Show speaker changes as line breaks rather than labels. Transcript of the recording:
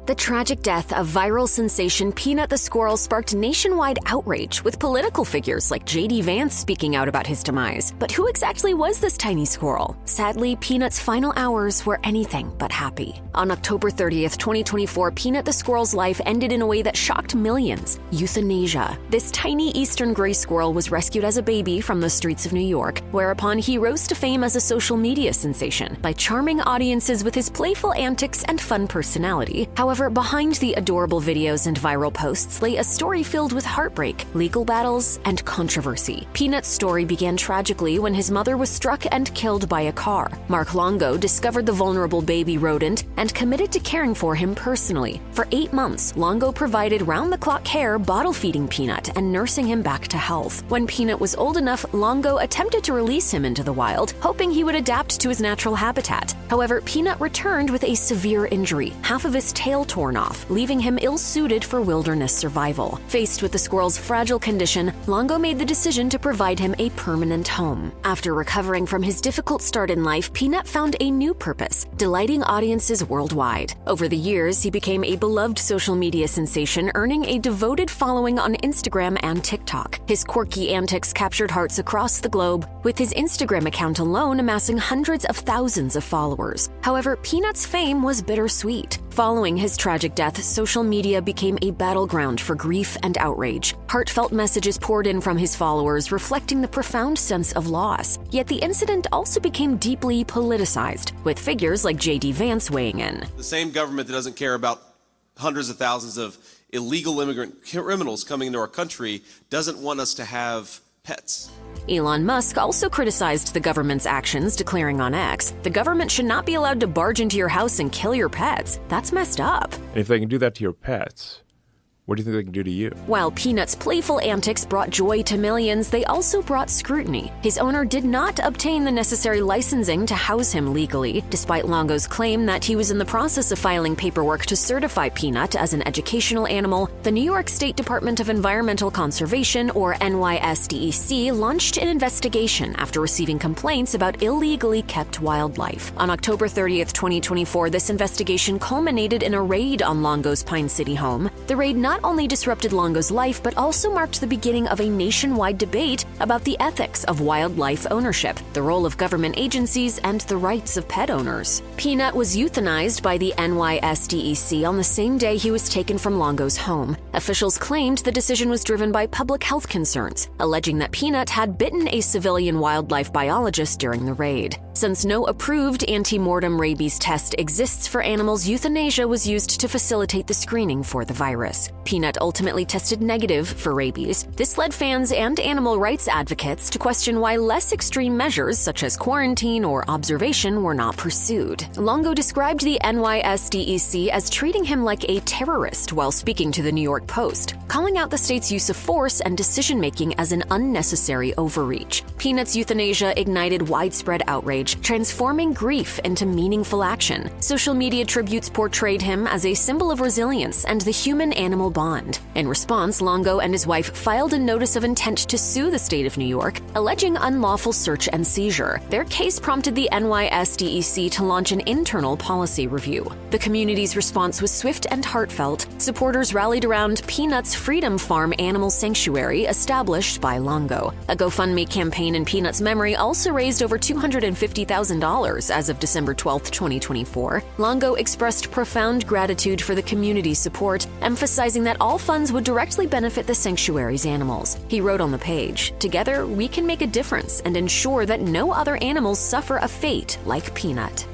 The tragic death of viral sensation Peanut the Squirrel sparked nationwide outrage, with political figures like Vance speaking out about his demise. But who exactly was this tiny squirrel? Sadly, Peanut's final hours were anything but happy. On October 30th, 2024, Peanut the Squirrel's life ended in a way that shocked millions: euthanasia. This tiny eastern gray squirrel was rescued as a baby from the streets of New York, whereupon he rose to fame as a social media sensation by charming audiences with his playful antics and fun personality. However, behind the adorable videos and viral posts lay a story filled with heartbreak, legal battles, and controversy. Peanut's story began tragically when his mother was struck and killed by a car. Mark Longo discovered the vulnerable baby rodent and committed to caring for him personally. For 8 months, Longo provided round-the-clock care, bottle-feeding Peanut and nursing him back to health. When Peanut was old enough, Longo attempted to release him into the wild, hoping he would adapt to his natural habitat. However, Peanut returned with a severe injury, half of his tail torn off, leaving him ill-suited for wilderness survival. Faced with the squirrel's fragile condition, Longo made the decision to provide him a permanent home. After recovering from his difficult start in life, Peanut found a new purpose: delighting audiences worldwide. Over the years, he became a beloved social media sensation, earning a devoted following on Instagram and TikTok. His quirky antics captured hearts across the globe, with his Instagram account alone amassing hundreds of thousands of followers. However, Peanut's fame was bittersweet. Following his tragic death, social media became a battleground for grief and outrage. Heartfelt messages poured in from his followers, reflecting the profound sense of loss. Yet the incident also became deeply politicized, with figures like Vance weighing in.
The same government that doesn't care about hundreds of thousands of illegal immigrant criminals coming into our country doesn't want us to have pets.
Elon Musk also criticized the government's actions, declaring on X, "The government should not be allowed to barge into your house and kill your pets. That's messed up."
And if they can do that to your pets, what do you think they can do to you?
While Peanut's playful antics brought joy to millions, they also brought scrutiny. His owner did not obtain the necessary licensing to house him legally, despite Longo's claim that he was in the process of filing paperwork to certify Peanut as an educational animal. The New York State Department of Environmental Conservation, or NYSDEC, launched an investigation after receiving complaints about illegally kept wildlife. On October 30th, 2024, this investigation culminated in a raid on Longo's Pine City home. The raid not only disrupted Longo's life, but also marked the beginning of a nationwide debate about the ethics of wildlife ownership, the role of government agencies, and the rights of pet owners. Peanut was euthanized by the NYSDEC on the same day he was taken from Longo's home. Officials claimed the decision was driven by public health concerns, alleging that Peanut had bitten a civilian wildlife biologist during the raid. Since no approved anti-mortem rabies test exists for animals, euthanasia was used to facilitate the screening for the virus. Peanut ultimately tested negative for rabies. This led fans and animal rights advocates to question why less extreme measures, such as quarantine or observation, were not pursued. Longo described the NYSDEC as treating him like a terrorist while speaking to the New York Post, calling out the state's use of force and decision-making as an unnecessary overreach. Peanut's euthanasia ignited widespread outrage, transforming grief into meaningful action. Social media tributes portrayed him as a symbol of resilience and the human-animal bond. In response, Longo and his wife filed a notice of intent to sue the state of New York, alleging unlawful search and seizure. Their case prompted the NYSDEC to launch an internal policy review. The community's response was swift and heartfelt. Supporters rallied around Peanut's Freedom Farm Animal Sanctuary, established by Longo. A GoFundMe campaign in Peanut's memory also raised over $250,000 as of December 12, 2024. Longo expressed profound gratitude for the community's support, emphasizing that all funds would directly benefit the sanctuary's animals. He wrote on the page, "Together, we can make a difference and ensure that no other animals suffer a fate like Peanut."